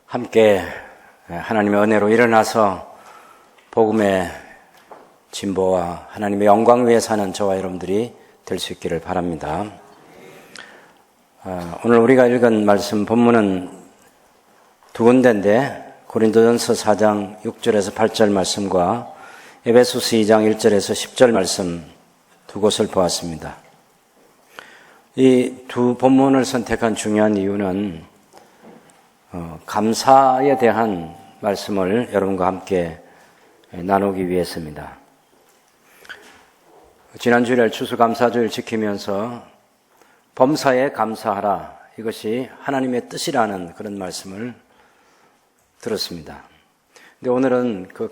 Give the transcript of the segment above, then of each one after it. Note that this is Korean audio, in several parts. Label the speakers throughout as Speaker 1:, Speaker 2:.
Speaker 1: 함께 하나님의 은혜로 일어나서 복음의 진보와 하나님의 영광 위에 사는 저와 여러분들이 될 수 있기를 바랍니다. 오늘 우리가 읽은 말씀 본문은 두 군데인데 고린도전서 4장 6절에서 8절 말씀과 에베소서 2장 1절에서 10절 말씀 두 곳을 보았습니다. 이 두 본문을 선택한 중요한 이유는 감사에 대한 말씀을 여러분과 함께 나누기 위해서입니다. 지난 주일 추수감사주일 지키면서 범사에 감사하라, 이것이 하나님의 뜻이라는 그런 말씀을 들었습니다. 근데 오늘은 그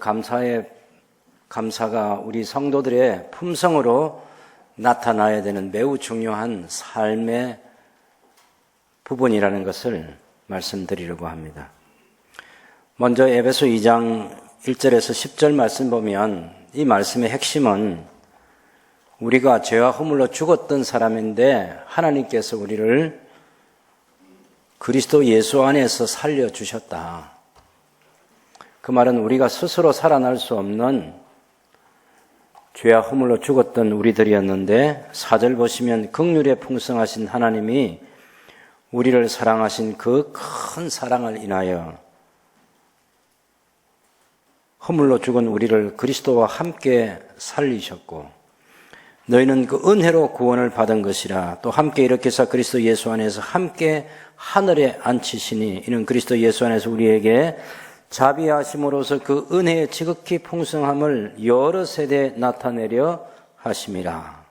Speaker 1: 감사가 우리 성도들의 품성으로 나타나야 되는 매우 중요한 삶의 부분이라는 것을 말씀드리려고 합니다. 먼저 에베소 2장 1절에서 10절 말씀 보면 이 말씀의 핵심은 우리가 죄와 허물로 죽었던 사람인데 하나님께서 우리를 그리스도 예수 안에서 살려주셨다. 그 말은 우리가 스스로 살아날 수 없는 죄와 허물로 죽었던 우리들이었는데 4절 보시면 긍휼에 풍성하신 하나님이 우리를 사랑하신 그 큰 사랑을 인하여 허물로 죽은 우리를 그리스도와 함께 살리셨고 너희는 그 은혜로 구원을 받은 것이라. 또 함께 일으키사 그리스도 예수 안에서 함께 하늘에 앉히시니 이는 그리스도 예수 안에서 우리에게 자비하심으로써 그 은혜의 지극히 풍성함을 여러 세대에 나타내려 하심이라.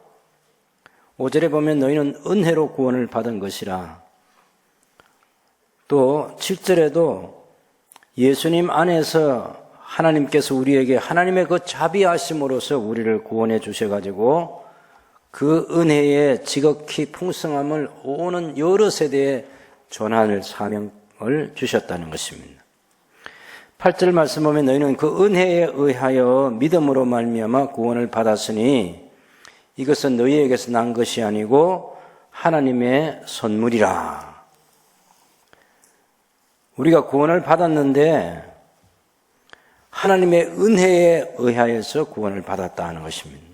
Speaker 1: 5절에 보면 너희는 은혜로 구원을 받은 것이라. 또 7절에도 예수님 안에서 하나님께서 우리에게 하나님의 그 자비하심으로써 우리를 구원해 주셔가지고 그 은혜의 지극히 풍성함을 오는 여러 세대에 전할 사명을 주셨다는 것입니다. 8절 말씀 보면 너희는 그 은혜에 의하여 믿음으로 말미암아 구원을 받았으니 이것은 너희에게서 난 것이 아니고 하나님의 선물이라. 우리가 구원을 받았는데 하나님의 은혜에 의하여서 구원을 받았다는 것입니다.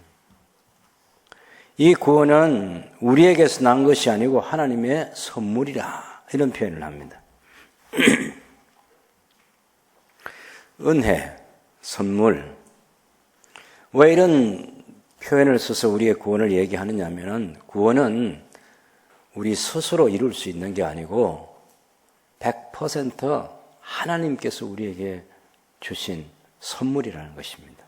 Speaker 1: 이 구원은 우리에게서 난 것이 아니고 하나님의 선물이라, 이런 표현을 합니다. 은혜, 선물. 왜 이런 표현을 써서 우리의 구원을 얘기하느냐 하면 구원은 우리 스스로 이룰 수 있는 게 아니고 100% 하나님께서 우리에게 주신 선물이라는 것입니다.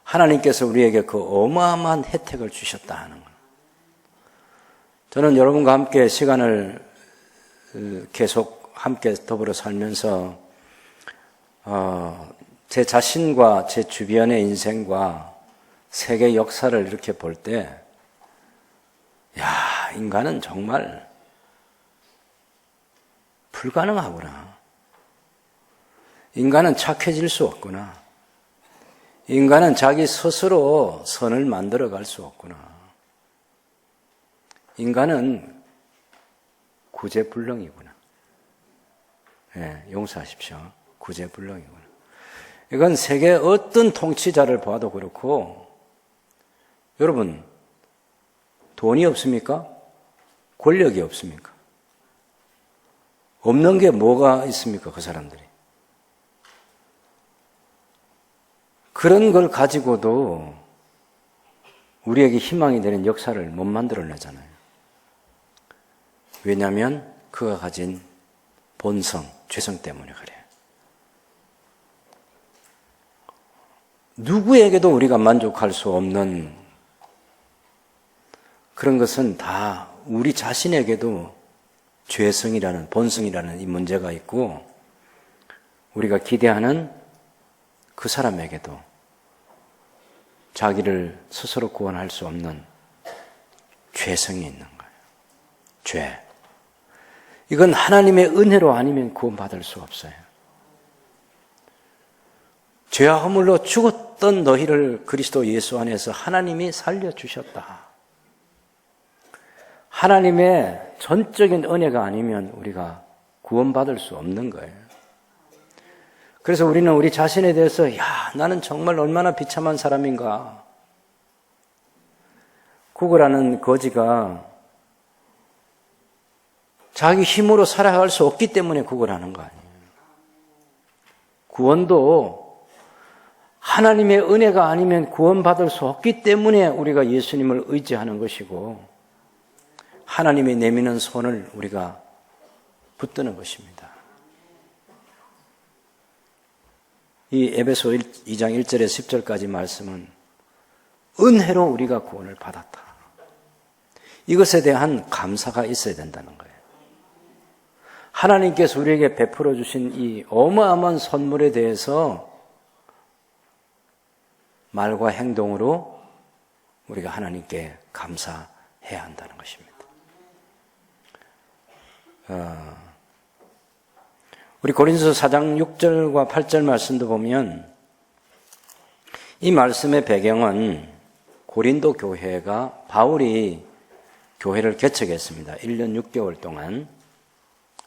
Speaker 1: 하나님께서 우리에게 그 어마어마한 혜택을 주셨다 하는 것. 저는 여러분과 함께 시간을 계속 함께 더불어 살면서 제 자신과 제 주변의 인생과 세계 역사를 이렇게 볼 때, 인간은 정말 불가능하구나. 인간은 착해질 수 없구나. 인간은 자기 스스로 선을 만들어갈 수 없구나. 인간은 구제불능이구나. 용서하십시오. 구제불능이구나. 이건 세계 어떤 통치자를 봐도 그렇고, 여러분, 돈이 없습니까? 권력이 없습니까? 없는 게 뭐가 있습니까? 그 사람들이. 그런 걸 가지고도 우리에게 희망이 되는 역사를 못 만들어내잖아요. 왜냐하면 그가 가진 본성, 죄성 때문에 그래요. 누구에게도 우리가 만족할 수 없는 그런 것은 다 우리 자신에게도 죄성이라는, 본성이라는 이 문제가 있고, 우리가 기대하는 그 사람에게도 자기를 스스로 구원할 수 없는 죄성이 있는 거예요. 죄. 이건 하나님의 은혜로 아니면 구원받을 수 없어요. 죄와 허물로 죽었던 너희를 그리스도 예수 안에서 하나님이 살려주셨다. 하나님의 전적인 은혜가 아니면 우리가 구원받을 수 없는 거예요. 그래서 우리는 우리 자신에 대해서 나는 정말 얼마나 비참한 사람인가. 구걸하는 거지가 자기 힘으로 살아갈 수 없기 때문에 구걸하는 거 아니에요. 구원도 하나님의 은혜가 아니면 구원받을 수 없기 때문에 우리가 예수님을 의지하는 것이고 하나님이 내미는 손을 우리가 붙드는 것입니다. 이 에베소 2장 1절에서 10절까지 말씀은 은혜로 우리가 구원을 받았다. 이것에 대한 감사가 있어야 된다는 거예요. 하나님께서 우리에게 베풀어 주신 이 어마어마한 선물에 대해서 말과 행동으로 우리가 하나님께 감사해야 한다는 것입니다. 우리 고린도서 4장 6절과 8절 말씀도 보면 이 말씀의 배경은 고린도 교회가 바울이 교회를 개척했습니다. 1년 6개월 동안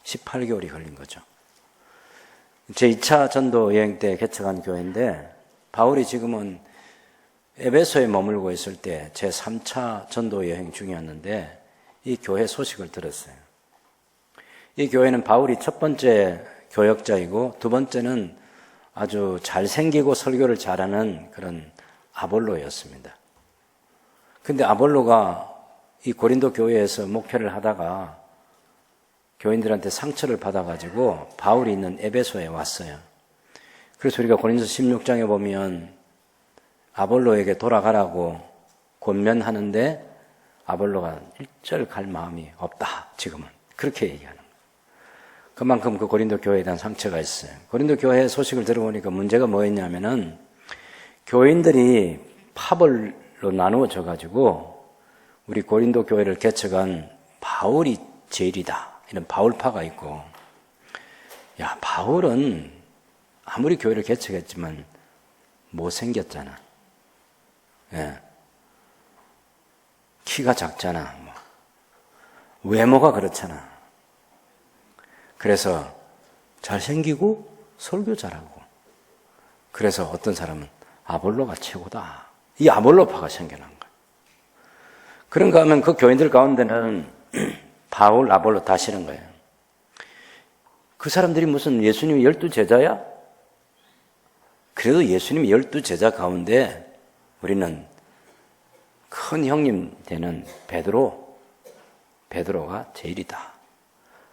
Speaker 1: 18개월이 걸린 거죠. 제2차 전도 여행 때 개척한 교회인데 바울이 지금은 에베소에 머물고 있을 때 제3차 전도 여행 중이었는데 이 교회 소식을 들었어요. 이 교회는 바울이 첫 번째 교역자이고 두 번째는 아주 잘생기고 설교를 잘하는 그런 아볼로였습니다. 근데 아볼로가 이 고린도 교회에서 목회를 하다가 교인들한테 상처를 받아가지고 바울이 있는 에베소에 왔어요. 그래서 우리가 고린도서 16장에 보면 아볼로에게 돌아가라고 권면하는데 아볼로가 일절 갈 마음이 없다. 지금은 그렇게 얘기하는 거예요. 그만큼 그 고린도 교회에 대한 상처가 있어요. 고린도 교회 소식을 들어보니까 문제가 뭐였냐면은 교인들이 파벌로 나누어져 가지고 우리 고린도 교회를 개척한 바울이 제일이다. 이런 바울파가 있고, 바울은 아무리 교회를 개척했지만 못생겼잖아. 키가 작잖아. 외모가 그렇잖아. 그래서 잘생기고 설교 잘하고. 그래서 어떤 사람은 아볼로가 최고다. 이 아볼로파가 생겨난 거야. 그런가 하면 그 교인들 가운데는 바울, 아볼로 다 싫은 거예요. 그 사람들이 무슨 예수님이 12제자야? 그래도 예수님이 12제자 가운데 우리는 큰 형님 되는 베드로가 제일이다.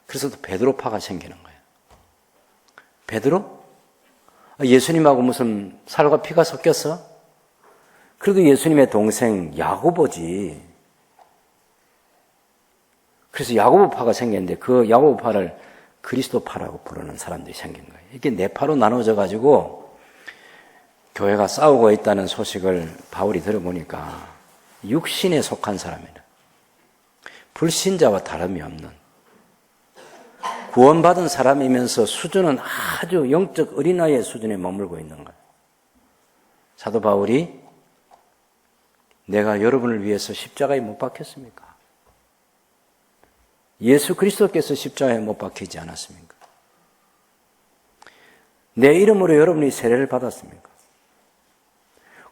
Speaker 1: 그래서 또 베드로파가 생기는 거예요. 베드로? 예수님하고 무슨 살과 피가 섞였어? 그래도 예수님의 동생 야고보지. 그래서 야고보파가 생겼는데 그 야고보파를 그리스도파라고 부르는 사람들이 생긴 거예요. 이게 네 파로 나눠져 가지고 교회가 싸우고 있다는 소식을 바울이 들어보니까 육신에 속한 사람이라. 불신자와 다름이 없는 구원받은 사람이면서 수준은 아주 영적 어린아이의 수준에 머물고 있는 거예요. 사도 바울이 내가 여러분을 위해서 십자가에 못 박혔습니까? 예수 그리스도께서 십자가에 못 박히지 않았습니까? 내 이름으로 여러분이 세례를 받았습니까?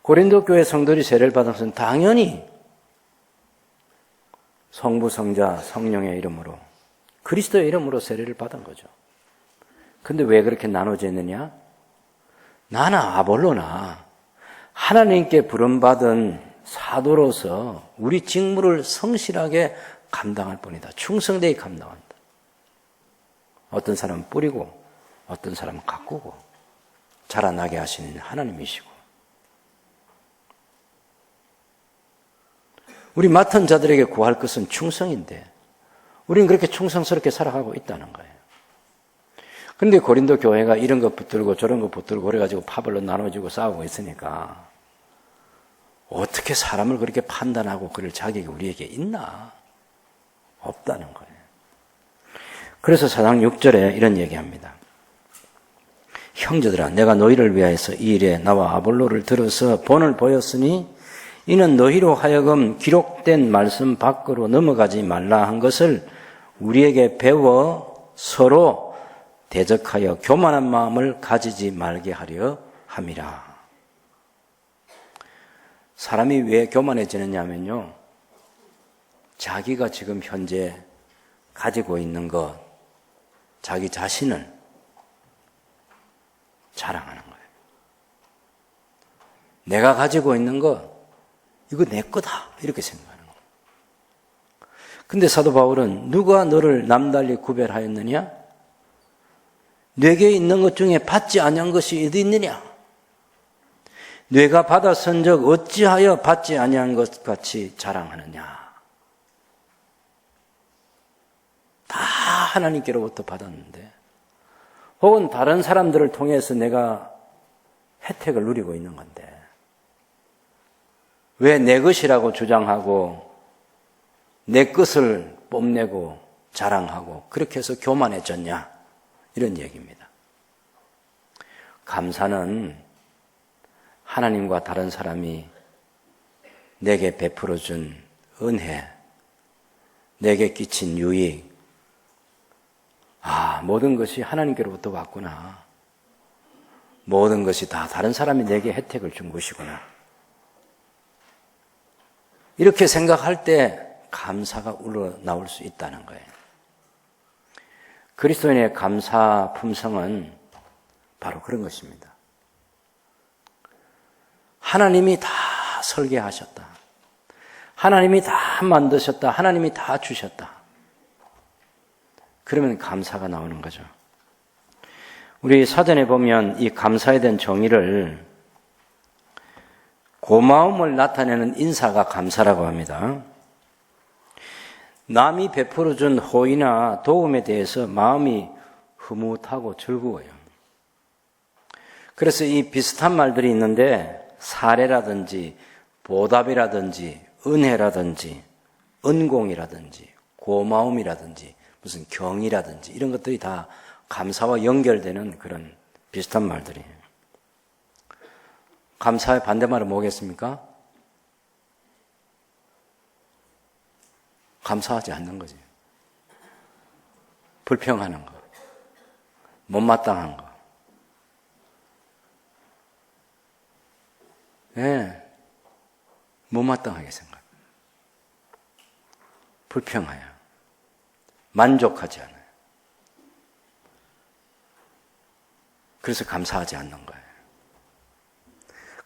Speaker 1: 고린도 교회 성도들이 세례를 받은 것은 당연히 성부, 성자, 성령의 이름으로 그리스도의 이름으로 세례를 받은 거죠. 근데 왜 그렇게 나눠져 있느냐? 나나 아볼로나 하나님께 부름받은 사도로서 우리 직무를 성실하게 감당할 뿐이다. 충성되게 감당한다. 어떤 사람은 뿌리고 어떤 사람은 가꾸고 자라나게 하시는 하나님이시고 우리 맡은 자들에게 구할 것은 충성인데 우리는 그렇게 충성스럽게 살아가고 있다는 거예요. 그런데 고린도 교회가 이런 것 붙들고 저런 것 붙들고 그래가지고 파벌로 나눠지고 싸우고 있으니까 어떻게 사람을 그렇게 판단하고 그럴 자격이 우리에게 있나? 없다는 거예요. 그래서 4장 6절에 이런 얘기합니다. 형제들아, 내가 너희를 위하여서 이 일에 나와 아볼로를 들어서 본을 보였으니 이는 너희로 하여금 기록된 말씀 밖으로 넘어가지 말라 한 것을 우리에게 배워 서로 대적하여 교만한 마음을 가지지 말게 하려 함이라. 사람이 왜 교만해지느냐면요, 자기가 지금 현재 가지고 있는 것, 자기 자신을 자랑하는 거예요. 내가 가지고 있는 것, 이거 내 거다, 이렇게 생각하는 거예요. 근데 사도 바울은 누가 너를 남달리 구별하였느냐? 내게 있는 것 중에 받지 아니한 것이 어디 있느냐? 내가 받았은즉 어찌하여 받지 아니한 것 같이 자랑하느냐? 다 하나님께로부터 받았는데, 혹은 다른 사람들을 통해서 내가 혜택을 누리고 있는 건데, 왜 내 것이라고 주장하고 내 것을 뽐내고 자랑하고 그렇게 해서 교만해졌냐? 이런 얘기입니다. 감사는 하나님과 다른 사람이 내게 베풀어 준 은혜, 내게 끼친 유익, 모든 것이 하나님께로부터 왔구나. 모든 것이 다 다른 사람이 내게 혜택을 준 것이구나. 이렇게 생각할 때 감사가 우러나올 수 있다는 거예요. 그리스도인의 감사 품성은 바로 그런 것입니다. 하나님이 다 설계하셨다. 하나님이 다 만드셨다. 하나님이 다 주셨다. 그러면 감사가 나오는 거죠. 우리 사전에 보면 이 감사에 대한 정의를 고마움을 나타내는 인사가 감사라고 합니다. 남이 베풀어 준 호의나 도움에 대해서 마음이 흐뭇하고 즐거워요. 그래서 이 비슷한 말들이 있는데, 사례라든지 보답이라든지 은혜라든지 은공이라든지 고마움이라든지 무슨 경이라든지 이런 것들이 다 감사와 연결되는 그런 비슷한 말들이에요. 감사의 반대말은 뭐겠습니까? 감사하지 않는 거지. 불평하는 거, 못마땅한 거. 네, 못마땅하게 생각. 불평해요. 만족하지 않아요. 그래서 감사하지 않는 거예요.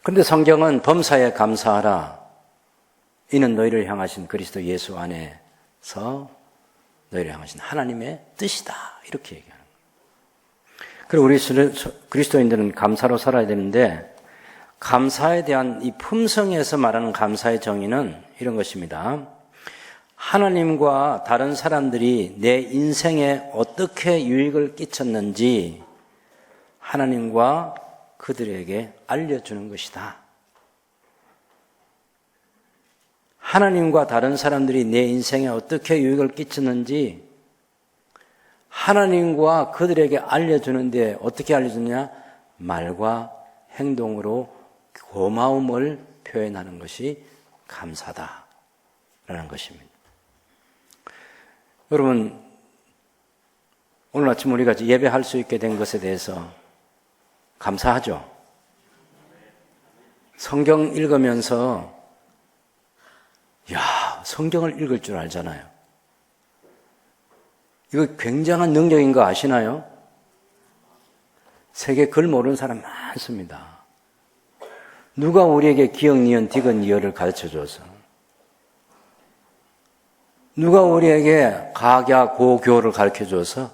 Speaker 1: 그런데 성경은 범사에 감사하라. 이는 너희를 향하신 그리스도 예수 안에서 너희를 향하신 하나님의 뜻이다. 이렇게 얘기하는 거예요. 그리고 우리 그리스도인들은 감사로 살아야 되는데, 감사에 대한 이 품성에서 말하는 감사의 정의는 이런 것입니다. 하나님과 다른 사람들이 내 인생에 어떻게 유익을 끼쳤는지 하나님과 그들에게 알려주는 것이다. 하나님과 다른 사람들이 내 인생에 어떻게 유익을 끼쳤는지 하나님과 그들에게 알려주는데 어떻게 알려주느냐? 말과 행동으로 고마움을 표현하는 것이 감사다라는 것입니다. 여러분, 오늘 아침 우리가 예배할 수 있게 된 것에 대해서 감사하죠? 성경 읽으면서 성경을 읽을 줄 알잖아요. 이거 굉장한 능력인 거 아시나요? 세계 글 모르는 사람 많습니다. 누가 우리에게 기역, 니은, 디귿, 리을을 가르쳐줘서, 누가 우리에게 각야, 고, 교를 가르쳐줘서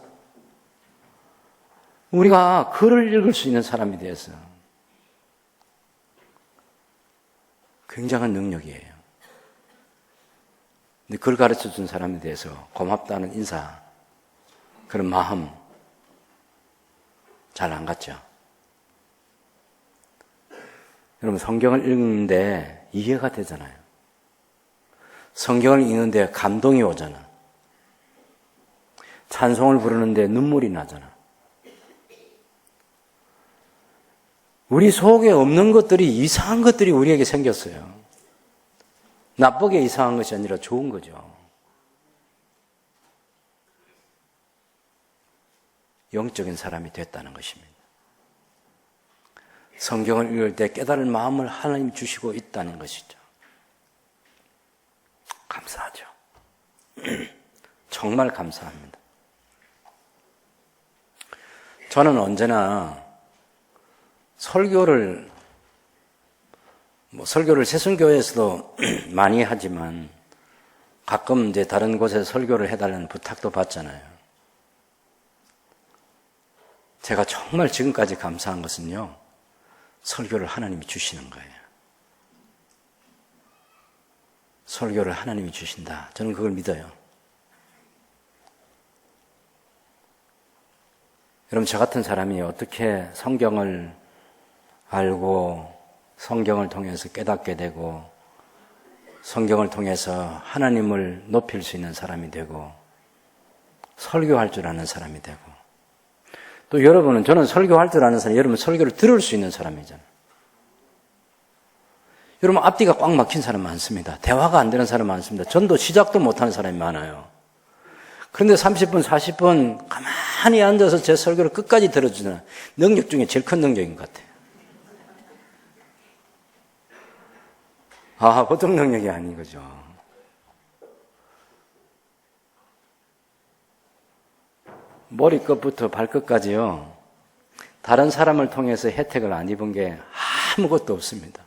Speaker 1: 우리가 글을 읽을 수 있는 사람이 되어서 굉장한 능력이에요. 근데 글 가르쳐준 사람에 대해서 고맙다는 인사, 그런 마음 잘 안 갔죠? 여러분, 성경을 읽는데 이해가 되잖아요. 성경을 읽는데 감동이 오잖아. 찬송을 부르는데 눈물이 나잖아. 우리 속에 없는 것들이, 이상한 것들이 우리에게 생겼어요. 나쁘게 이상한 것이 아니라 좋은 거죠. 영적인 사람이 됐다는 것입니다. 성경을 읽을 때 깨달을 마음을 하나님 주시고 있다는 것이죠. 감사하죠. 정말 감사합니다. 저는 언제나 설교를 새순교회에서도 많이 하지만 가끔 이제 다른 곳에 설교를 해달라는 부탁도 받잖아요. 제가 정말 지금까지 감사한 것은요, 설교를 하나님이 주시는 거예요. 설교를 하나님이 주신다. 저는 그걸 믿어요. 여러분, 저 같은 사람이 어떻게 성경을 알고 성경을 통해서 깨닫게 되고 성경을 통해서 하나님을 높일 수 있는 사람이 되고 설교할 줄 아는 사람이 되고 또 여러분은 저는 설교할 줄 아는 사람, 여러분 설교를 들을 수 있는 사람이잖아요. 여러분 앞뒤가 꽉 막힌 사람 많습니다. 대화가 안 되는 사람 많습니다. 전도 시작도 못하는 사람이 많아요. 그런데 30분, 40분 가만히 앉아서 제 설교를 끝까지 들어주는 능력 중에 제일 큰 능력인 것 같아요. 보통 능력이 아닌 거죠. 머리끝부터 발끝까지요. 다른 사람을 통해서 혜택을 안 입은 게 아무것도 없습니다.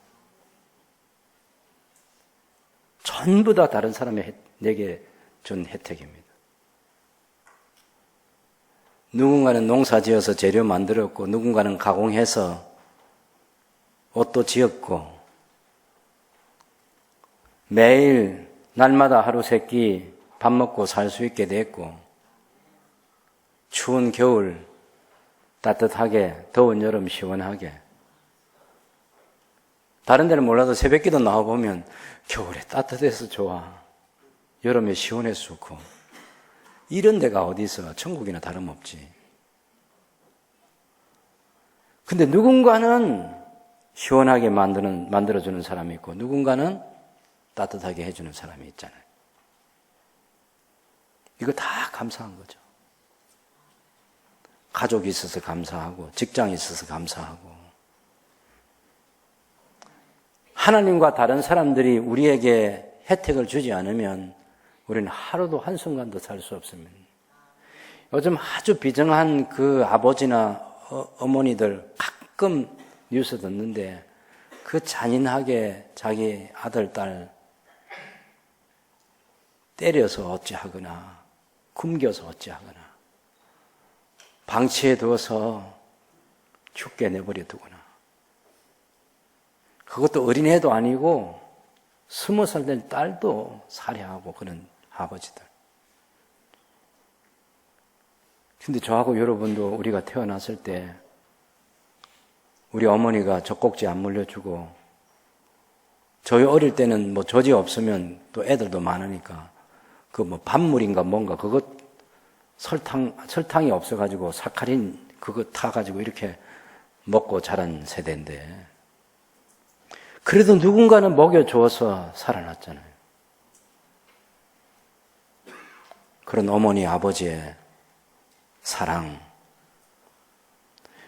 Speaker 1: 전부 다 다른 사람이 내게 준 혜택입니다. 누군가는 농사 지어서 재료 만들었고 누군가는 가공해서 옷도 지었고 매일 날마다 하루 세 끼 밥 먹고 살 수 있게 됐고 추운 겨울 따뜻하게 더운 여름 시원하게 다른 데는 몰라도 새벽기도 나와보면 겨울에 따뜻해서 좋아 여름에 시원해서 좋고 이런 데가 어디 있어? 천국이나 다름없지. 근데 누군가는 시원하게 만들어주는 사람이 있고 누군가는 따뜻하게 해주는 사람이 있잖아요. 이거 다 감사한 거죠. 가족이 있어서 감사하고 직장이 있어서 감사하고 하나님과 다른 사람들이 우리에게 혜택을 주지 않으면 우리는 하루도 한순간도 살 수 없습니다. 요즘 아주 비정한 그 아버지나 어머니들 가끔 뉴스 듣는데 그 잔인하게 자기 아들, 딸 때려서 어찌하거나 굶겨서 어찌하거나 방치해 두어서 죽게 내버려 두거나 그것도 어린애도 아니고 20살 된 딸도 살해하고 그런 아버지들. 근데 저하고 여러분도 우리가 태어났을 때 우리 어머니가 젖꼭지 안 물려주고 저희 어릴 때는 뭐 젖이 없으면 또 애들도 많으니까 그 뭐 밥물인가 뭔가 그것 설탕이 없어가지고 사카린 그거 타가지고 이렇게 먹고 자란 세대인데 그래도 누군가는 먹여주어서 살아났잖아요. 그런 어머니, 아버지의 사랑.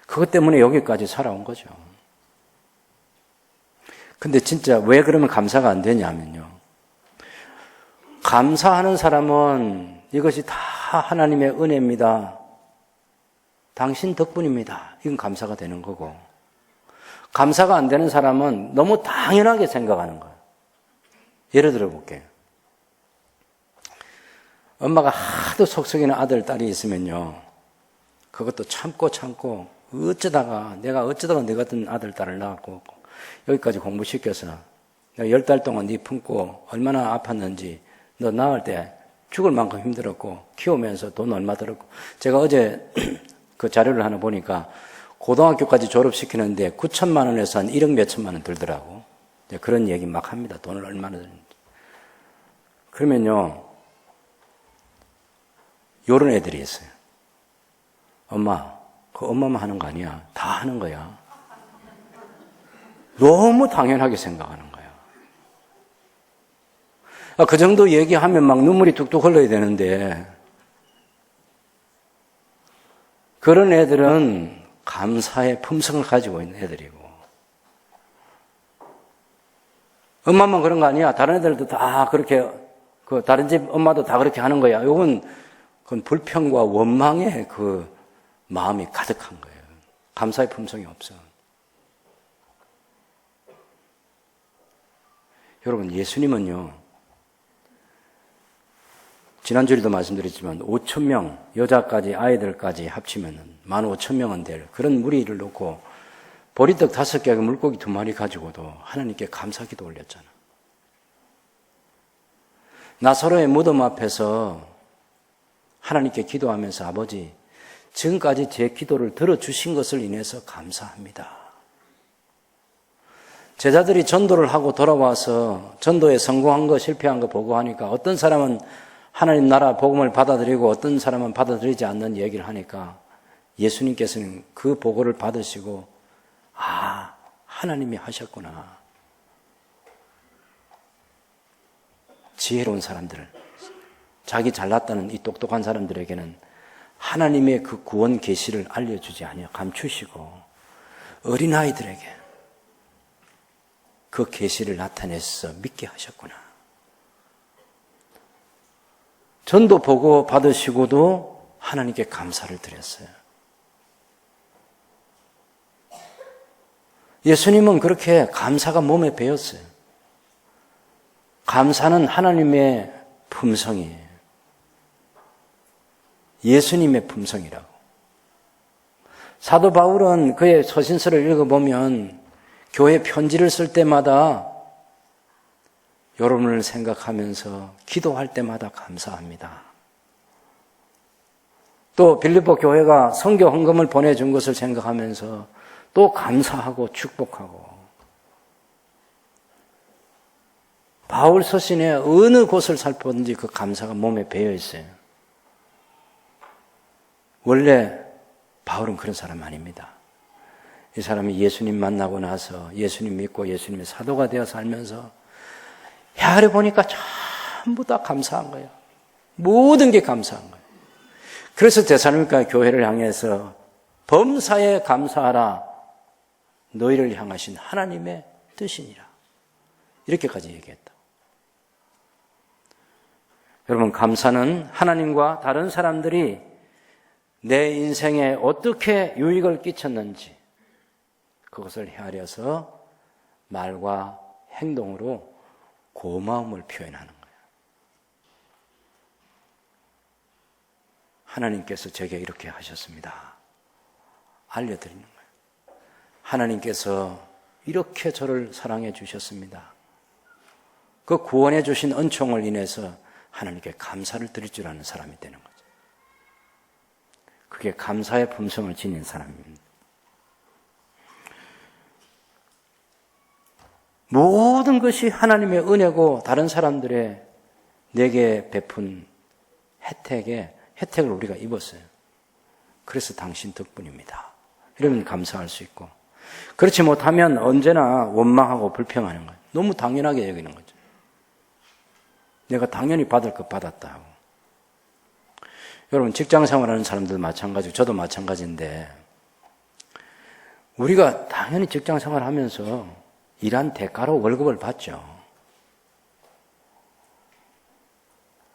Speaker 1: 그것 때문에 여기까지 살아온 거죠. 근데 진짜 왜 그러면 감사가 안 되냐면요. 감사하는 사람은 이것이 다 하나님의 은혜입니다. 당신 덕분입니다. 이건 감사가 되는 거고. 감사가 안 되는 사람은 너무 당연하게 생각하는 거예요. 예를 들어 볼게요. 엄마가 하도 속썩이는 아들, 딸이 있으면요. 그것도 참고 어쩌다가 내 같은 아들, 딸을 낳았고 여기까지 공부시켜서 내가 10달 동안 네 품고 얼마나 아팠는지 너 낳을 때 죽을 만큼 힘들었고 키우면서 돈 얼마 들었고 제가 어제 그 자료를 하나 보니까 고등학교까지 졸업시키는데 9천만 원에서 한 1억 몇천만 원 들더라고. 그런 얘기 막 합니다. 돈을 얼마나 드는지. 그러면요. 요런 애들이 있어요. 엄마, 그 엄마만 하는 거 아니야. 다 하는 거야. 너무 당연하게 생각하는 거야. 그 정도 얘기하면 막 눈물이 뚝뚝 흘러야 되는데 그런 애들은 감사의 품성을 가지고 있는 애들이고, 엄마만 그런 거 아니야. 다른 애들도 다 그렇게, 다른 집 엄마도 다 그렇게 하는 거야. 그건 불평과 원망의 그 마음이 가득한 거예요. 감사의 품성이 없어. 여러분, 예수님은요, 지난주에도 말씀드렸지만 5,000명, 여자까지 아이들까지 합치면 15,000명은 될 그런 무리를 놓고 보리떡 5개, 물고기 2마리 가지고도 하나님께 감사기도 올렸잖아. 나사로의 무덤 앞에서 하나님께 기도하면서 아버지, 지금까지 제 기도를 들어주신 것을 인해서 감사합니다. 제자들이 전도를 하고 돌아와서 전도에 성공한 거 실패한 거 보고하니까 어떤 사람은 하나님 나라 복음을 받아들이고 어떤 사람은 받아들이지 않는 얘기를 하니까 예수님께서는 그 보고를 받으시고 하나님이 하셨구나. 지혜로운 사람들, 자기 잘났다는 이 똑똑한 사람들에게는 하나님의 그 구원 계시를 알려주지 아니요 감추시고 어린아이들에게 그 계시를 나타내서 믿게 하셨구나. 전도 보고 받으시고도 하나님께 감사를 드렸어요. 예수님은 그렇게 감사가 몸에 배었어요. 감사는 하나님의 품성이에요. 예수님의 품성이라고. 사도 바울은 그의 서신서를 읽어보면 교회 편지를 쓸 때마다 여러분을 생각하면서 기도할 때마다 감사합니다. 또 빌립보 교회가 선교 헌금을 보내준 것을 생각하면서 또 감사하고 축복하고, 바울 서신에 어느 곳을 살펴보든지 그 감사가 몸에 배어 있어요. 원래 바울은 그런 사람 아닙니다. 이 사람이 예수님 만나고 나서 예수님 믿고 예수님의 사도가 되어 살면서 헤아려 보니까 전부 다 감사한 거예요. 모든 게 감사한 거예요. 그래서 데살로니가 교회를 향해서 범사에 감사하라, 너희를 향하신 하나님의 뜻이니라, 이렇게까지 얘기했다. 여러분, 감사는 하나님과 다른 사람들이 내 인생에 어떻게 유익을 끼쳤는지 그것을 헤아려서 말과 행동으로 고마움을 표현하는 거예요. 하나님께서 제게 이렇게 하셨습니다. 알려드리는 거예요. 하나님께서 이렇게 저를 사랑해 주셨습니다. 그 구원해 주신 은총을 인해서 하나님께 감사를 드릴 줄 아는 사람이 되는 거죠. 그게 감사의 품성을 지닌 사람입니다. 모든 것이 하나님의 은혜고 다른 사람들의 내게 베푼 혜택을 우리가 입었어요. 그래서 당신 덕분입니다. 이러면 감사할 수 있고, 그렇지 못하면 언제나 원망하고 불평하는 거예요. 너무 당연하게 여기는 거죠. 내가 당연히 받을 것 받았다 하고. 여러분, 직장 생활하는 사람들도 마찬가지고 저도 마찬가지인데, 우리가 당연히 직장 생활하면서 일한 대가로 월급을 받죠.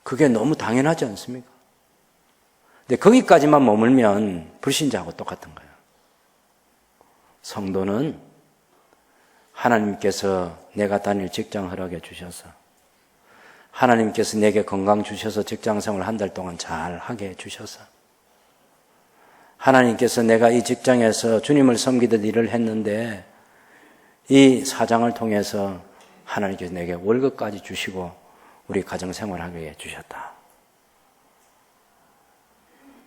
Speaker 1: 그게 너무 당연하지 않습니까? 근데 거기까지만 머물면 불신자하고 똑같은 거예요. 성도는 하나님께서 내가 다닐 직장 허락해 주셔서, 하나님께서 내게 건강 주셔서 직장생활 한 달 동안 잘 하게 해 주셔서, 하나님께서 내가 이 직장에서 주님을 섬기듯 일을 했는데 이 사장을 통해서 하나님께서 내게 월급까지 주시고 우리 가정생활하게 해 주셨다.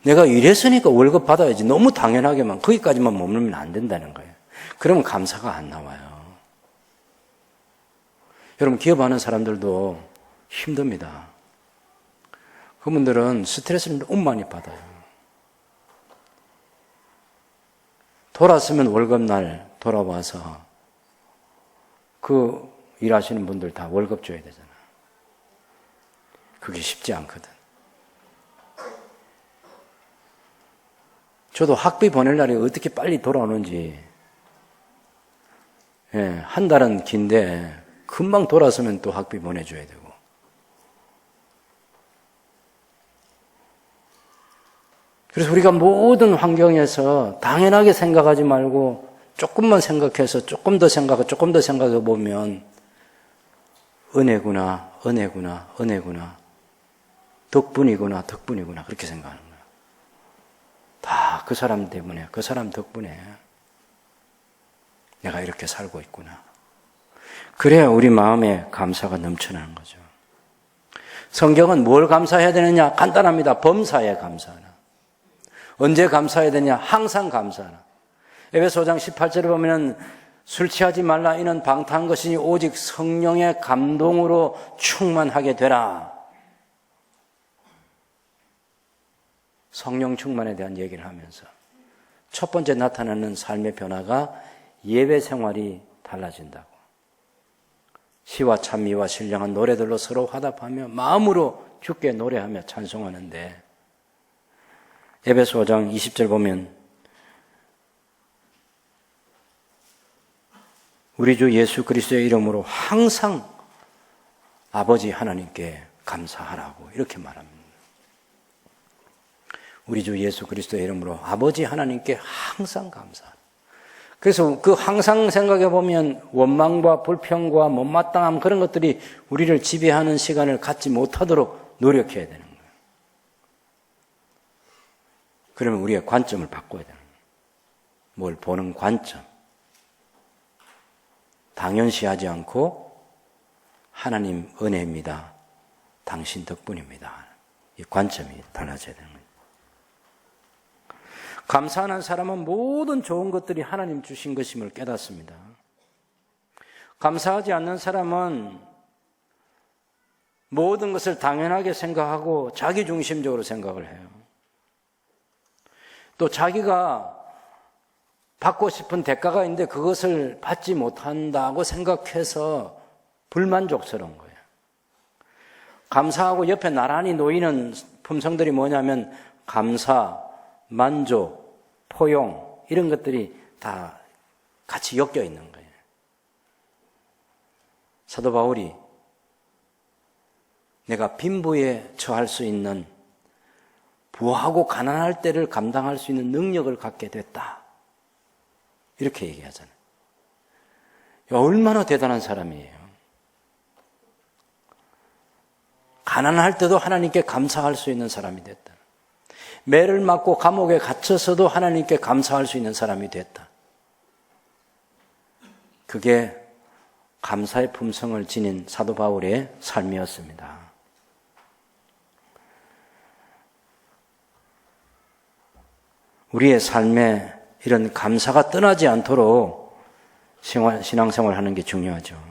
Speaker 1: 내가 일했으니까 월급 받아야지, 너무 당연하게만 거기까지만 머물면 안 된다는 거예요. 그러면 감사가 안 나와요. 여러분, 기업하는 사람들도 힘듭니다. 그분들은 스트레스를 너무 많이 받아요. 돌아서면 월급날 돌아와서 그 일하시는 분들 다 월급 줘야 되잖아. 그게 쉽지 않거든. 저도 학비 보낼 날이 어떻게 빨리 돌아오는지. 예, 한 달은 긴데 금방 돌아서면 또 학비 보내줘야 되고. 그래서 우리가 모든 환경에서 당연하게 생각하지 말고 조금만 생각해서 조금 더 생각하고 조금 더 생각해 보면 은혜구나, 은혜구나, 은혜구나, 덕분이구나, 덕분이구나 그렇게 생각하는 거예요. 다 그 사람 때문에, 그 사람 덕분에 내가 이렇게 살고 있구나. 그래야 우리 마음에 감사가 넘쳐나는 거죠. 성경은 뭘 감사해야 되느냐? 간단합니다. 범사에 감사하라. 언제 감사해야 되냐? 항상 감사하라. 에베소 5장 18절에 보면 술 취하지 말라. 이는 방탕한 것이니 오직 성령의 감동으로 충만하게 되라. 성령 충만에 대한 얘기를 하면서 첫 번째 나타나는 삶의 변화가 예배 생활이 달라진다고. 시와 찬미와 신령한 노래들로 서로 화답하며 마음으로 주께 노래하며 찬송하는데, 에베소 5장 20절 보면 우리 주 예수 그리스도의 이름으로 항상 아버지 하나님께 감사하라고 이렇게 말합니다. 우리 주 예수 그리스도의 이름으로 아버지 하나님께 항상 감사하라. 그래서 그 항상 생각해 보면 원망과 불평과 못마땅함 그런 것들이 우리를 지배하는 시간을 갖지 못하도록 노력해야 되는 거예요. 그러면 우리의 관점을 바꿔야 되는 거예요. 뭘 보는 관점. 당연시하지 않고 하나님 은혜입니다. 당신 덕분입니다. 이 관점이 달라져야 되는 거예요. 감사하는 사람은 모든 좋은 것들이 하나님 주신 것임을 깨닫습니다. 감사하지 않는 사람은 모든 것을 당연하게 생각하고 자기중심적으로 생각을 해요. 또 자기가 받고 싶은 대가가 있는데 그것을 받지 못한다고 생각해서 불만족스러운 거예요. 감사하고 옆에 나란히 놓이는 품성들이 뭐냐면 감사, 만족, 포용 이런 것들이 다 같이 엮여 있는 거예요. 사도 바울이 내가 빈부에 처할 수 있는 부하고 가난할 때를 감당할 수 있는 능력을 갖게 됐다. 이렇게 얘기하잖아요. 얼마나 대단한 사람이에요. 가난할 때도 하나님께 감사할 수 있는 사람이 됐다. 매를 맞고 감옥에 갇혀서도 하나님께 감사할 수 있는 사람이 됐다. 그게 감사의 품성을 지닌 사도 바울의 삶이었습니다. 우리의 삶에 이런 감사가 떠나지 않도록 신앙생활을 하는 게 중요하죠.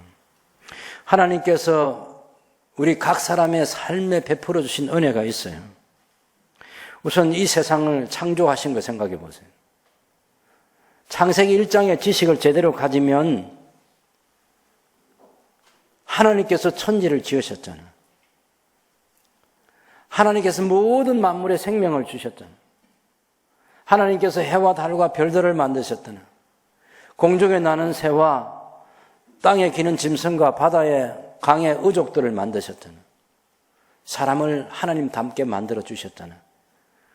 Speaker 1: 하나님께서 우리 각 사람의 삶에 베풀어 주신 은혜가 있어요. 우선 이 세상을 창조하신 거 생각해 보세요. 창세기 1장의 지식을 제대로 가지면 하나님께서 천지를 지으셨잖아요. 하나님께서 모든 만물에 생명을 주셨잖아요. 하나님께서 해와 달과 별들을 만드셨잖아요. 공중에 나는 새와 땅에 기는 짐승과 바다의 강의 의족들을 만드셨잖아요. 사람을 하나님 닮게 만들어 주셨잖아요.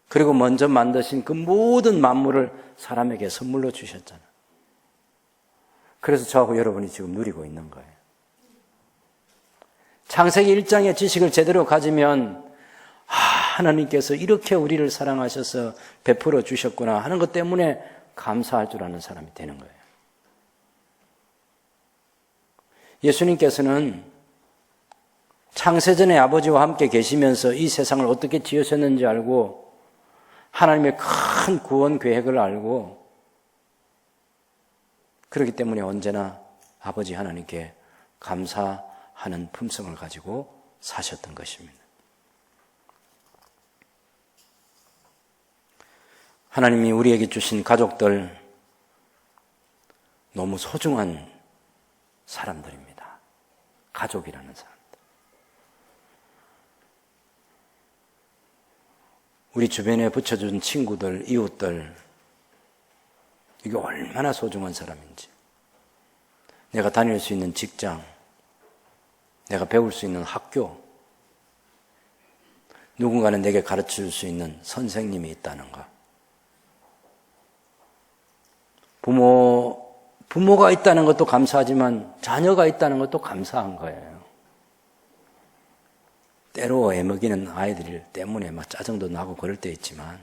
Speaker 1: 그리고 먼저 만드신 그 모든 만물을 사람에게 선물로 주셨잖아요. 그래서 저하고 여러분이 지금 누리고 있는 거예요. 창세기 1장의 지식을 제대로 가지면 하나님께서 이렇게 우리를 사랑하셔서 베풀어 주셨구나 하는 것 때문에 감사할 줄 아는 사람이 되는 거예요. 예수님께서는 창세전에 아버지와 함께 계시면서 이 세상을 어떻게 지으셨는지 알고 하나님의 큰 구원 계획을 알고 그렇기 때문에 언제나 아버지 하나님께 감사하는 품성을 가지고 사셨던 것입니다. 하나님이 우리에게 주신 가족들 너무 소중한 사람들입니다. 가족이라는 사람들. 우리 주변에 붙여준 친구들, 이웃들, 이게 얼마나 소중한 사람인지, 내가 다닐 수 있는 직장, 내가 배울 수 있는 학교, 누군가는 내게 가르칠 수 있는 선생님이 있다는 것. 부모가 있다는 것도 감사하지만 자녀가 있다는 것도 감사한 거예요. 때로 애먹이는 아이들 때문에 막 짜증도 나고 그럴 때 있지만,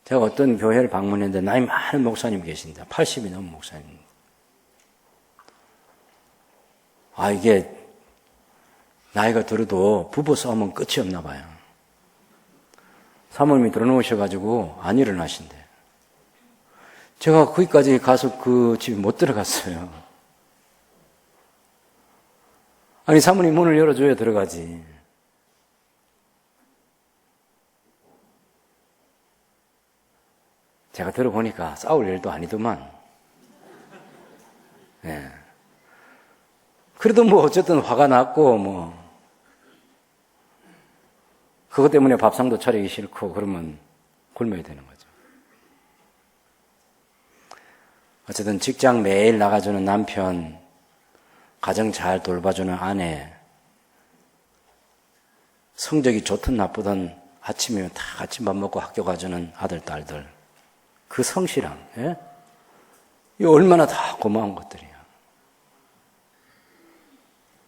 Speaker 1: 제가 어떤 교회를 방문했는데 나이 많은 목사님 계신다. 80이 넘은 목사님. 이게 나이가 들어도 부부 싸움은 끝이 없나 봐요. 사모님이 들어놓으셔가지고 안 일어나신대. 제가 거기까지 가서 그 집에 못 들어갔어요. 아니, 사모님 문을 열어줘야 들어가지. 제가 들어보니까 싸울 일도 아니더만. 예. 그래도 뭐 어쨌든 화가 났고 그것 때문에 밥상도 차리기 싫고 그러면 굶어야 되는 거죠. 어쨌든 직장 매일 나가주는 남편, 가정 잘 돌봐주는 아내, 성적이 좋든 나쁘든 아침이면 다 같이 밥 먹고 학교 가주는 아들, 딸들, 그 성실함, 예? 이 얼마나 다 고마운 것들이야.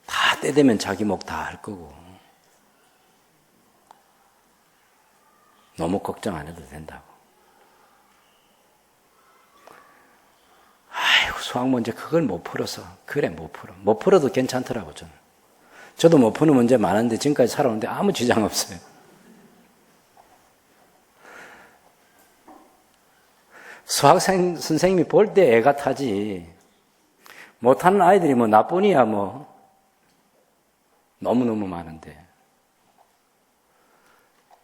Speaker 1: 다 때 되면 자기 목 다 할 거고. 너무 걱정 안 해도 된다고. 아이고, 수학 문제 그걸 못 풀어서. 그래, 못 풀어. 못 풀어도 괜찮더라고, 저는. 저도 못 푸는 문제 많은데 지금까지 살아오는데 아무 지장 없어요. 수학 선생님이 볼 때 애가 타지. 못하는 아이들이 나뿐이야, 너무너무 많은데.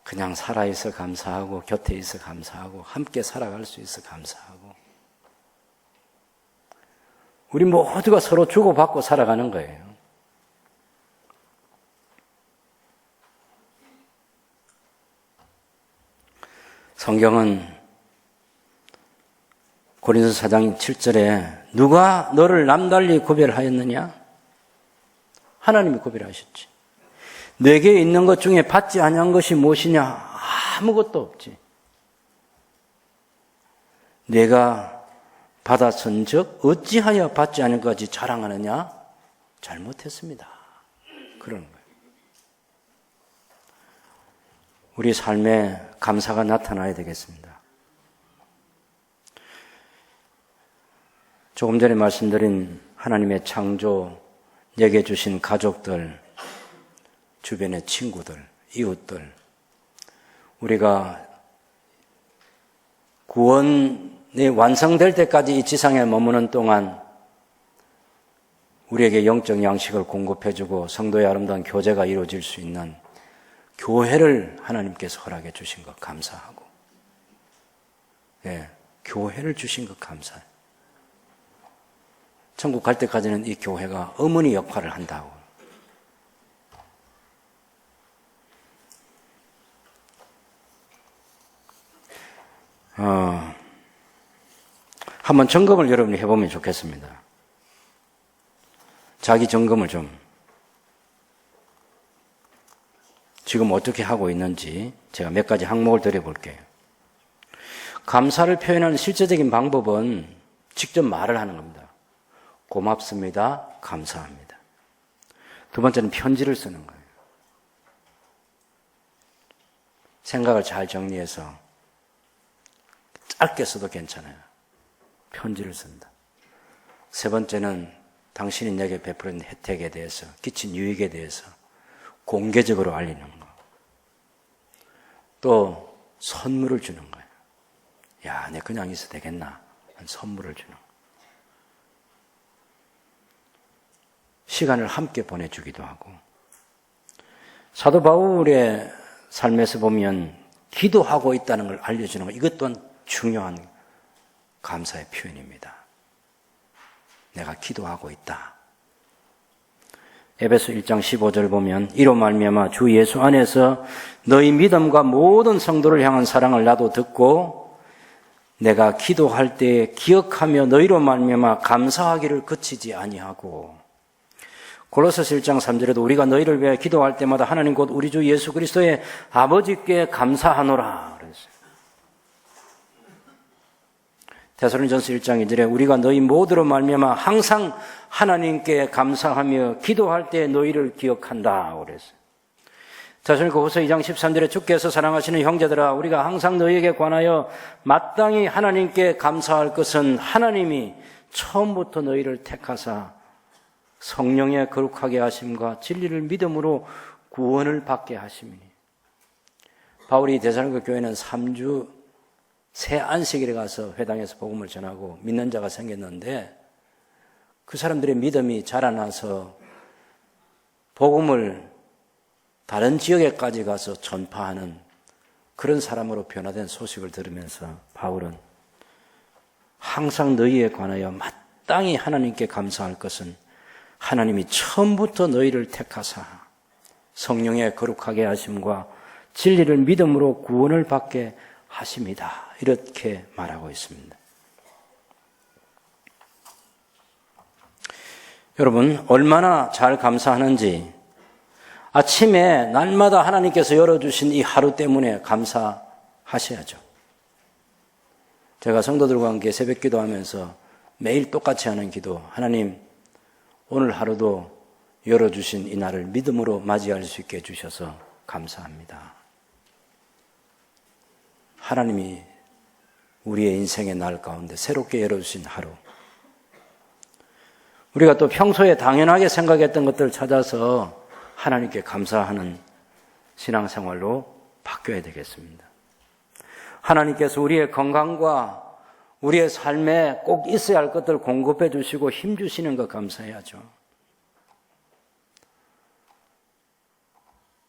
Speaker 1: 그냥 살아있어 감사하고, 곁에 있어 감사하고, 함께 살아갈 수 있어 감사하고. 우리 모두가 서로 주고받고 살아가는 거예요. 성경은 고린도서 4장 7절에 누가 너를 남달리 구별하였느냐? 하나님이 구별하셨지. 내게 있는 것 중에 받지 아니한 것이 무엇이냐? 아무것도 없지. 내가 받았은즉 어찌하여 받지 않은 것까지 자랑하느냐? 잘못했습니다. 그러는 거예요. 우리 삶에 감사가 나타나야 되겠습니다. 조금 전에 말씀드린 하나님의 창조, 내게 주신 가족들, 주변의 친구들, 이웃들, 우리가 구원이 완성될 때까지 이 지상에 머무는 동안 우리에게 영적 양식을 공급해주고 성도의 아름다운 교제가 이루어질 수 있는 교회를 하나님께서 허락해 주신 것 감사하고, 교회를 주신 것 감사해요. 천국 갈 때까지는 이 교회가 어머니 역할을 한다고. 한번 점검을 여러분이 해보면 좋겠습니다. 자기 점검을 좀. 지금 어떻게 하고 있는지 제가 몇 가지 항목을 드려볼게요. 감사를 표현하는 실제적인 방법은 직접 말을 하는 겁니다. 고맙습니다. 감사합니다. 두 번째는 편지를 쓰는 거예요. 생각을 잘 정리해서 짧게 써도 괜찮아요. 편지를 쓴다. 세 번째는 당신이 내게 베푸는 혜택에 대해서, 끼친 유익에 대해서 공개적으로 알리는 거. 또 선물을 주는 거예요. 야, 내 그냥 있어도 되겠나? 선물을 주는 거. 시간을 함께 보내주기도 하고. 사도 바울의 삶에서 보면 기도하고 있다는 걸 알려주는 거. 이것 또한 중요한 감사의 표현입니다. 내가 기도하고 있다. 에베소 1장 15절 보면 이로 말미암아 주 예수 안에서 너희 믿음과 모든 성도를 향한 사랑을 나도 듣고 내가 기도할 때 기억하며 너희로 말미암아 감사하기를 그치지 아니하고. 골로새서 1장 3절에도 우리가 너희를 위해 기도할 때마다 하나님 곧 우리 주 예수 그리스도의 아버지께 감사하노라 그랬어요. 데살로니전서 1장 2절에 우리가 너희 모두로 말미암아 항상 하나님께 감사하며 기도할 때 너희를 기억한다 그랬어요. 데살로니가후서 2장 13절에 주께서 사랑하시는 형제들아 우리가 항상 너희에게 관하여 마땅히 하나님께 감사할 것은 하나님이 처음부터 너희를 택하사 성령의 거룩하게 하심과 진리를 믿음으로 구원을 받게 하심이니. 바울이 데살로니가 교회는 3주 새 안식일에 가서 회당에서 복음을 전하고 믿는 자가 생겼는데 그 사람들의 믿음이 자라나서 복음을 다른 지역에까지 가서 전파하는 그런 사람으로 변화된 소식을 들으면서 바울은 항상 너희에 관하여 마땅히 하나님께 감사할 것은 하나님이 처음부터 너희를 택하사 성령의 거룩하게 하심과 진리를 믿음으로 구원을 받게 하십니다. 이렇게 말하고 있습니다. 여러분, 얼마나 잘 감사하는지 아침에 날마다 하나님께서 열어주신 이 하루 때문에 감사하셔야죠. 제가 성도들과 함께 새벽 기도하면서 매일 똑같이 하는 기도, 하나님 오늘 하루도 열어주신 이 날을 믿음으로 맞이할 수 있게 해주셔서 감사합니다. 하나님이 우리의 인생의 날 가운데 새롭게 열어주신 하루, 우리가 또 평소에 당연하게 생각했던 것들을 찾아서 하나님께 감사하는 신앙생활로 바뀌어야 되겠습니다. 하나님께서 우리의 건강과 우리의 삶에 꼭 있어야 할 것들 공급해 주시고 힘 주시는 것 감사해야죠.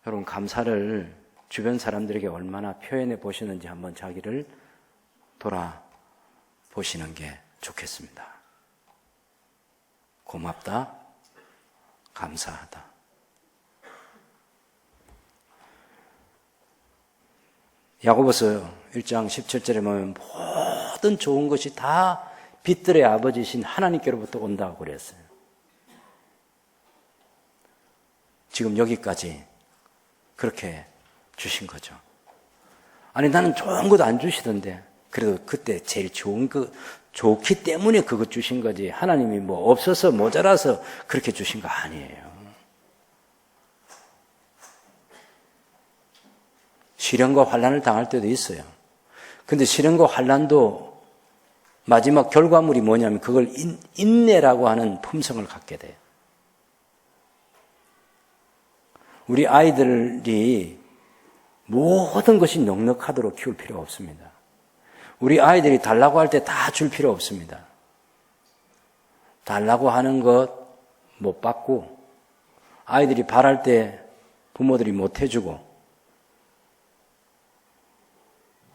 Speaker 1: 여러분, 감사를 주변 사람들에게 얼마나 표현해 보시는지 한번 자기를 돌아보시는 게 좋겠습니다. 고맙다, 감사하다. 야고보서 1장 17절에 보면 모든 좋은 것이 다 빛들의 아버지신 하나님께로부터 온다고 그랬어요. 지금 여기까지 그렇게 주신 거죠. 아니, 나는 좋은 것도 안 주시던데 그래도 그때 제일 좋은 거 좋기 때문에 그것 주신 거지 하나님이 뭐 없어서 모자라서 그렇게 주신 거 아니에요. 시련과 환난을 당할 때도 있어요. 근데 시련과 환난도 마지막 결과물이 뭐냐면 그걸 인내라고 하는 품성을 갖게 돼요. 우리 아이들이 모든 것이 넉넉하도록 키울 필요가 없습니다. 우리 아이들이 달라고 할 때 다 줄 필요 없습니다. 달라고 하는 것 못 받고, 아이들이 바랄 때 부모들이 못 해주고,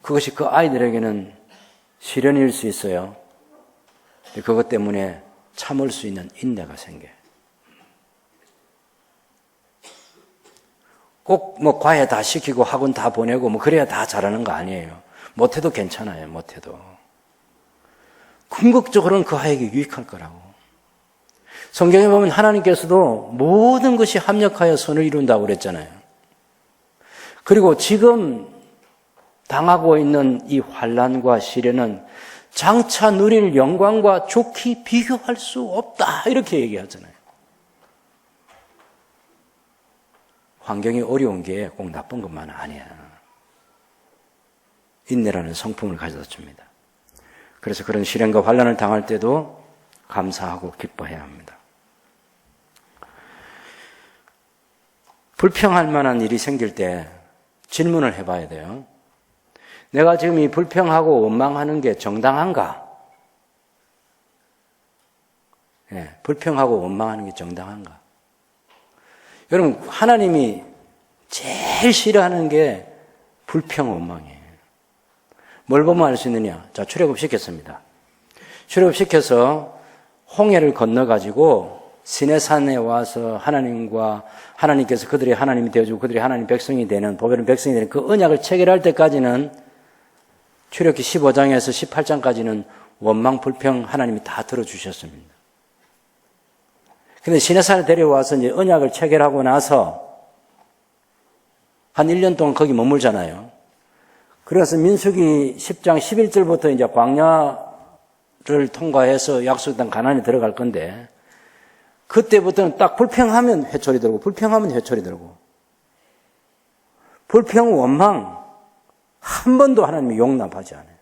Speaker 1: 그것이 그 아이들에게는 시련일 수 있어요. 그것 때문에 참을 수 있는 인내가 생겨요. 꼭 뭐 과외 다 시키고 학원 다 보내고 뭐 그래야 다 잘하는 거 아니에요. 못해도 괜찮아요. 못해도. 궁극적으로는 그 아이에게 유익할 거라고. 성경에 보면 하나님께서도 모든 것이 합력하여 선을 이룬다고 그랬잖아요. 그리고 지금 당하고 있는 이 환난과 시련은 장차 누릴 영광과 좋게 비교할 수 없다 이렇게 얘기하잖아요. 환경이 어려운 게 꼭 나쁜 것만은 아니야. 인내라는 성품을 가져다 줍니다. 그래서 그런 시련과 환난을 당할 때도 감사하고 기뻐해야 합니다. 불평할 만한 일이 생길 때 질문을 해봐야 돼요. 내가 지금 이 불평하고 원망하는 게 정당한가? 네, 불평하고 원망하는 게 정당한가? 여러분, 하나님이 제일 싫어하는 게 불평, 원망이에요. 뭘 보면 알 수 있느냐? 자, 출애굽 시켰습니다. 출애굽 시켜서 홍해를 건너가지고 시내산에 와서 하나님께서 그들이 하나님이 되어주고 그들이 하나님 백성이 되는, 보배로운 백성이 되는 그 언약을 체결할 때까지는, 출애굽기 15장에서 18장까지는 원망 불평 하나님이 다 들어주셨습니다. 근데 시내산에 데려와서 이제 언약을 체결하고 나서 한 1년 동안 거기 머물잖아요. 그래서 민수기 10장 11절부터 이제 광야를 통과해서 약속의 땅 가나안에 들어갈 건데, 그때부터는 딱 불평하면 회초리 들고, 불평하면 회초리 들고, 불평, 원망 한 번도 하나님이 용납하지 않아요.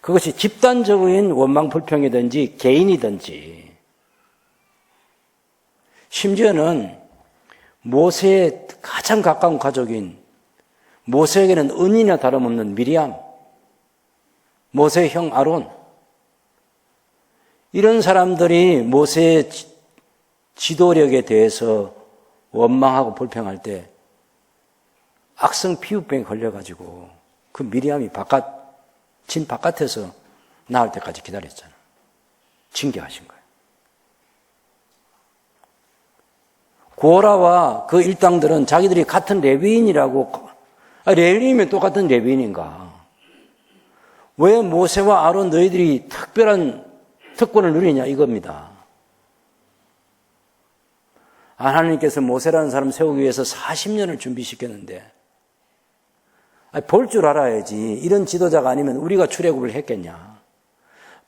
Speaker 1: 그것이 집단적인 원망 불평이든지 개인이든지, 심지어는 모세의 가장 가까운 가족인, 모세에게는 은이나 다름없는 미리암, 모세의 형 아론, 이런 사람들이 모세의 지도력에 대해서 원망하고 불평할 때 악성 피부병에 걸려가지고 그 미리암이 진 바깥에서 나올 때까지 기다렸잖아요. 징계하신 거예요. 고라와 그 일당들은 자기들이 같은 레위인이라고, 레위인이면 똑같은 레위인인가? 왜 모세와 아론 너희들이 특별한 특권을 누리냐 이겁니다. 하나님께서 모세라는 사람 세우기 위해서 40년을 준비시켰는데, 볼 줄 알아야지. 이런 지도자가 아니면 우리가 출애굽을 했겠냐.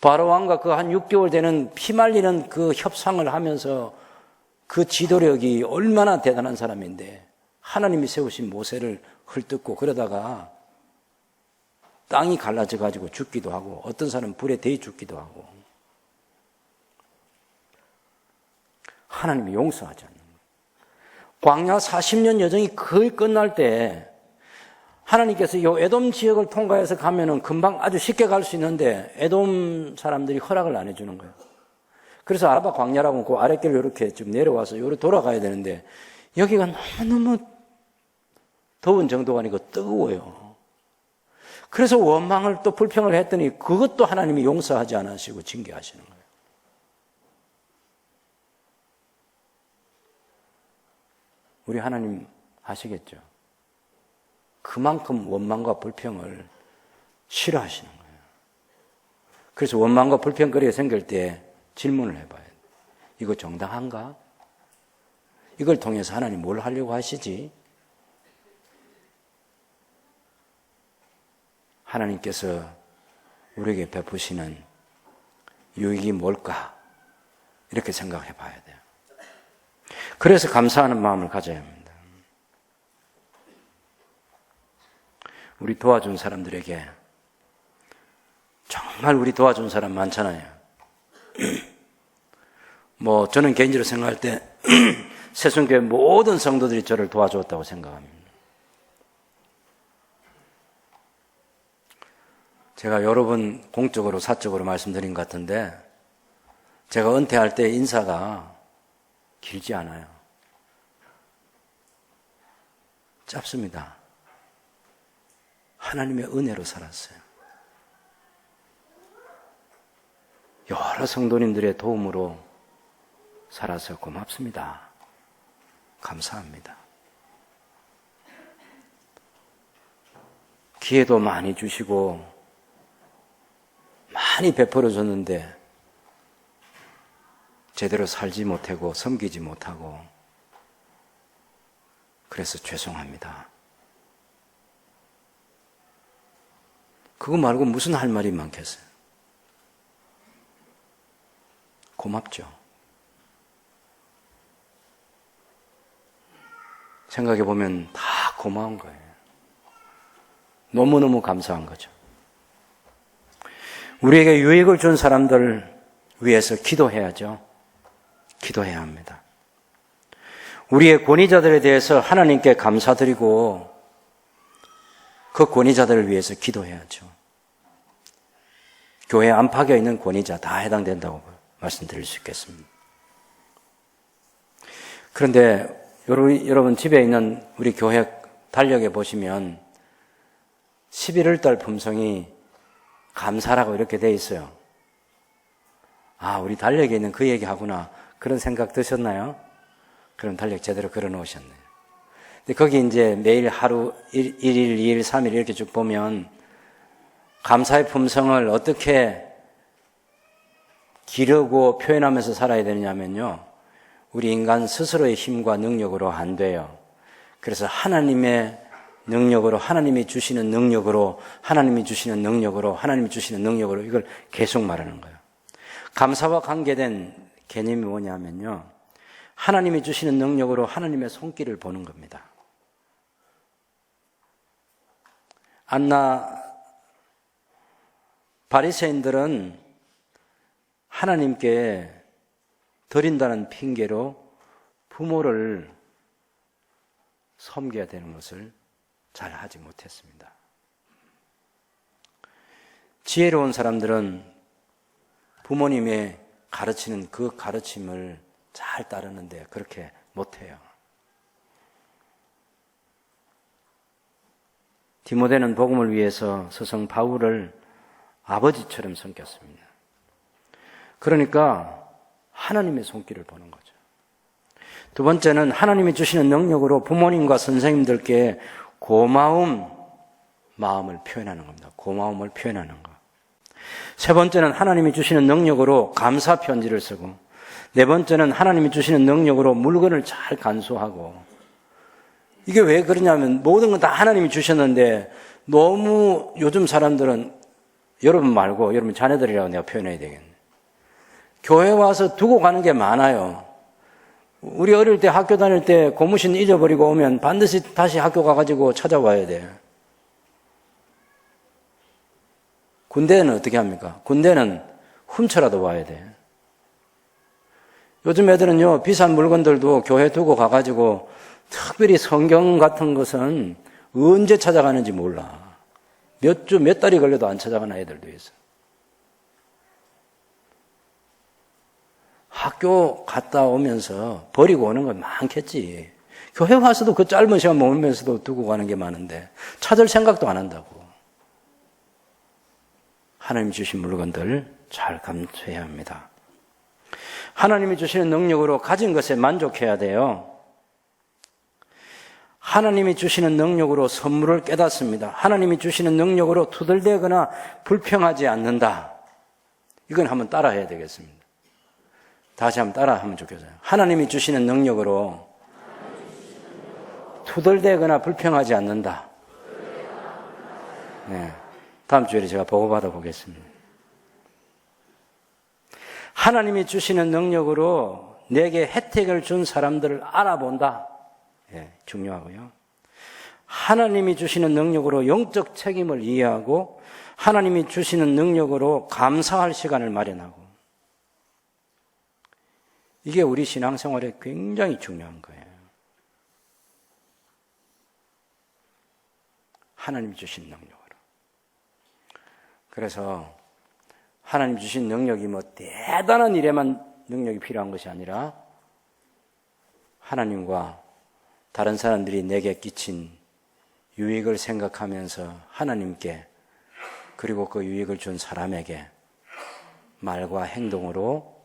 Speaker 1: 바로왕과 그 한 6개월 되는 피말리는 그 협상을 하면서 그 지도력이 얼마나 대단한 사람인데, 하나님이 세우신 모세를 헐뜯고 그러다가 땅이 갈라져 가지고 죽기도 하고, 어떤 사람은 불에 데워 죽기도 하고, 하나님이 용서하지 않는 거예요. 광야 40년 여정이 거의 끝날 때 하나님께서 이 에돔 지역을 통과해서 가면은 금방 아주 쉽게 갈 수 있는데, 에돔 사람들이 허락을 안 해주는 거예요. 그래서 아라바 광야라고 그 아랫길로 이렇게 좀 내려와서 이렇게 돌아가야 되는데, 여기가 너무너무 더운 정도가 아니고 뜨거워요. 그래서 원망을 또 불평을 했더니 그것도 하나님이 용서하지 않으시고 징계하시는 거예요. 우리 하나님 아시겠죠? 그만큼 원망과 불평을 싫어하시는 거예요. 그래서 원망과 불평거리가 생길 때 질문을 해봐야 돼요. 이거 정당한가? 이걸 통해서 하나님 뭘 하려고 하시지? 하나님께서 우리에게 베푸시는 유익이 뭘까? 이렇게 생각해 봐야 돼요. 그래서 감사하는 마음을 가져야 합니다. 우리 도와준 사람들에게, 정말 우리 도와준 사람 많잖아요. 저는 개인적으로 생각할 때 새순교회 모든 성도들이 저를 도와줬다고 생각합니다. 제가 여러 번 공적으로 사적으로 말씀드린 것 같은데, 제가 은퇴할 때 인사가 길지 않아요. 짧습니다. 하나님의 은혜로 살았어요. 여러 성도님들의 도움으로 살아서 고맙습니다. 감사합니다. 기회도 많이 주시고 많이 베풀어 줬는데 제대로 살지 못하고 섬기지 못하고, 그래서 죄송합니다. 그거 말고 무슨 할 말이 많겠어요? 고맙죠. 생각해 보면 다 고마운 거예요. 너무너무 감사한 거죠. 우리에게 유익을 준 사람들 위해서 기도해야죠. 기도해야 합니다. 우리의 권위자들에 대해서 하나님께 감사드리고 그 권위자들을 위해서 기도해야죠. 교회 안팎에 있는 권위자 다 해당된다고 말씀드릴 수 있겠습니다. 그런데 여러분 집에 있는 우리 교회 달력에 보시면 11월 달 품성이 감사라고 이렇게 돼 있어요. 우리 달력에 있는 그 얘기하구나. 그런 생각 드셨나요? 그럼 달력 제대로 걸어 놓으셨네요. 근데 거기 이제 매일 하루 1일, 2일, 3일 이렇게 쭉 보면 감사의 품성을 어떻게 기르고 표현하면서 살아야 되느냐면요. 우리 인간 스스로의 힘과 능력으로 안 돼요. 그래서 하나님의 능력으로, 하나님이 주시는 능력으로, 하나님이 주시는 능력으로, 하나님이 주시는 능력으로 이걸 계속 말하는 거예요. 감사와 관계된 개념이 뭐냐면요. 하나님이 주시는 능력으로 하나님의 손길을 보는 겁니다. 안나 바리새인들은 하나님께 드린다는 핑계로 부모를 섬겨야 되는 것을 잘 하지 못했습니다. 지혜로운 사람들은 부모님의 가르치는 그 가르침을 잘 따르는데 그렇게 못해요. 디모데는 복음을 위해서 스승 바울을 아버지처럼 섬겼습니다. 그러니까 하나님의 손길을 보는 거죠. 두 번째는 하나님이 주시는 능력으로 부모님과 선생님들께 고마움 마음을 표현하는 겁니다. 고마움을 표현하는 것. 세 번째는 하나님이 주시는 능력으로 감사 편지를 쓰고, 네 번째는 하나님이 주시는 능력으로 물건을 잘 간수하고. 이게 왜 그러냐면 모든 건 다 하나님이 주셨는데 너무 요즘 사람들은, 여러분 말고 여러분 자녀들이라고 내가 표현해야 되겠네. 교회 와서 두고 가는 게 많아요. 우리 어릴 때 학교 다닐 때 고무신 잊어버리고 오면 반드시 다시 학교 가가지고 찾아와야 돼. 군대는 어떻게 합니까? 군대는 훔쳐라도 와야 돼. 요즘 애들은요, 비싼 물건들도 교회 두고 가가지고 특별히 성경 같은 것은 언제 찾아가는지 몰라. 몇 주, 몇 달이 걸려도 안 찾아가는 애들도 있어. 학교 갔다 오면서 버리고 오는 건 많겠지. 교회 와서도 그 짧은 시간 머물면서도 두고 가는 게 많은데 찾을 생각도 안 한다고. 하나님 주신 물건들 잘 감수해야 합니다. 하나님이 주시는 능력으로 가진 것에 만족해야 돼요. 하나님이 주시는 능력으로 선물을 깨닫습니다. 하나님이 주시는 능력으로 투덜대거나 불평하지 않는다. 이건 한번 따라해야 되겠습니다. 다시 한번 따라하면 좋겠어요. 하나님이 주시는 능력으로 투덜대거나 불평하지 않는다. 네. 다음 주에 제가 보고받아 보겠습니다. 하나님이 주시는 능력으로 내게 혜택을 준 사람들을 알아본다. 예, 중요하고요. 하나님이 주시는 능력으로 영적 책임을 이해하고 하나님이 주시는 능력으로 감사할 시간을 마련하고, 이게 우리 신앙생활에 굉장히 중요한 거예요. 하나님이 주신 능력으로. 그래서 하나님 주신 능력이 뭐 대단한 일에만 능력이 필요한 것이 아니라 하나님과 다른 사람들이 내게 끼친 유익을 생각하면서 하나님께, 그리고 그 유익을 준 사람에게 말과 행동으로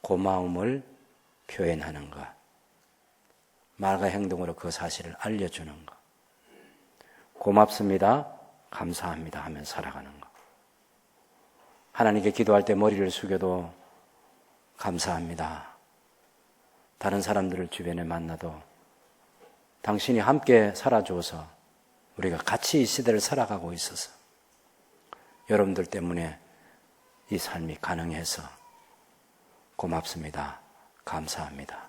Speaker 1: 고마움을 표현하는 것, 말과 행동으로 그 사실을 알려주는 것, 고맙습니다, 감사합니다 하면 살아가는 것. 하나님께 기도할 때 머리를 숙여도 감사합니다. 다른 사람들을 주변에 만나도 당신이 함께 살아줘서 우리가 같이 이 시대를 살아가고 있어서 여러분들 때문에 이 삶이 가능해서 고맙습니다, 감사합니다.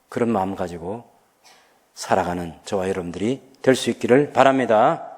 Speaker 1: 그런 마음 가지고 살아가는 저와 여러분들이 될 수 있기를 바랍니다.